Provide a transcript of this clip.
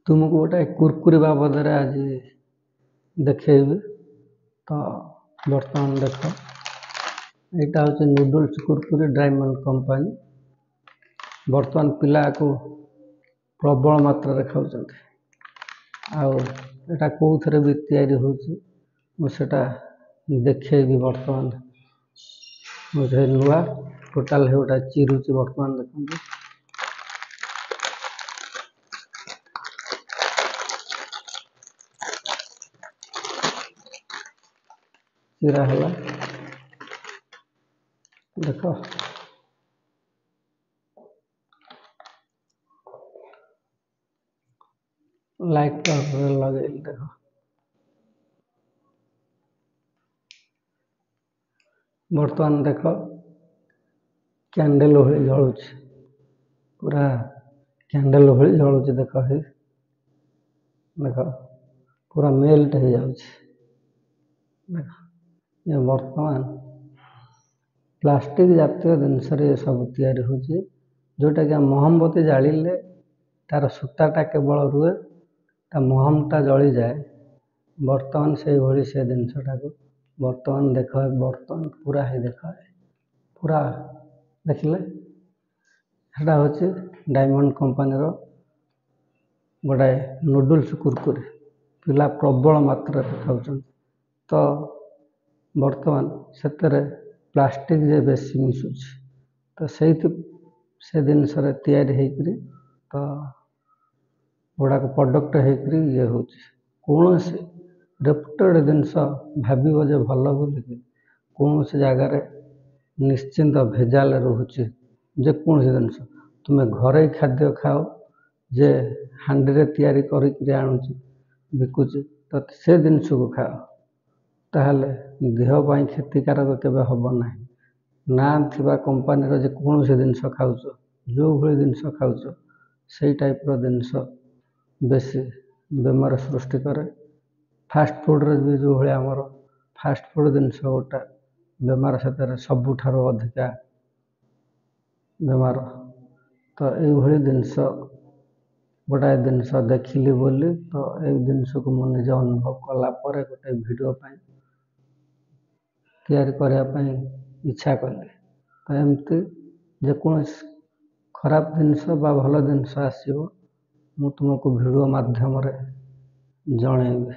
तुमको गोटे कुरकुरी बाबद आज देखेबी। तो बर्तमान देख यहाँ हूँ नूडल्स कुरकुरी डायमंड कंपनी। बर्तमान पिला को प्रबल मात्रा खाऊँ आटा कौ थे भी तैयारी होता देखेबी। बर्तमान मुझे नुआ टोटाल गोटा चिरुची बर्तमान देखते चिरा है देख लाइट लगे देख बर्तमान देख कैंडल भाई जलू पूरा कैंडल भाई जलू देख देख पूरा मेल्ट हो जाऊँ। ये बर्तमान प्लास्टिक जातीय जिनस सब तैयारी होची जोटा कि मोहम्बती जालिले तार सूताटा केवल रुए ता मोहमटा जली जाए। बर्तमान से भली से जिनसटा को बर्तमान देख बर्तमान पूरा ही देख पूरा देखले सेटा होची डायमंड कंपनी रो गोटे नूडल्स कुरकुरी पिला प्रबल मात्रा खाऊँ। तो बर्तमान से प्लास्टिक जे बेसी मिसुची तो से जिनस तैयारी होकरी तो गुड़ाक प्रडक्ट होकरी ये हूँ कौन से रेपुटेड जिनस भाव जे भल बोलिकी कौन से जगार निश्चिंत भेजाल रोचे जेकोसी जिनस तुम्हें घरे खाद्य खाओ जे हांडी रे तैयारी करी आणुची बिकुची तो से जिनस को खाओ ताहले देह पाई क्षतिकारक केबे हब नाही। ना थिबा कंपनी रो जे कौन से जिनस खाऊच जो भली जिनस खाऊच से टाइप रो जिनस बेसी बेमार सृष्टि करे। फास्ट फूड रे भी जो भली आमर फास्ट फूड जिनस गोटा बेमार से सबुठारो अधिका बेमार। तो ये जिनस गोटाए जिनस देखिली बोली तो ये जिनस को मुझे निजे अनुभव कला पर गोटे वीडियो तैयारी करने इच्छा कली। तो एमती जेकोसी खराब जिनस बा भल जिनस आसो मु तुमको वीडियो माध्यम रे जणेबी।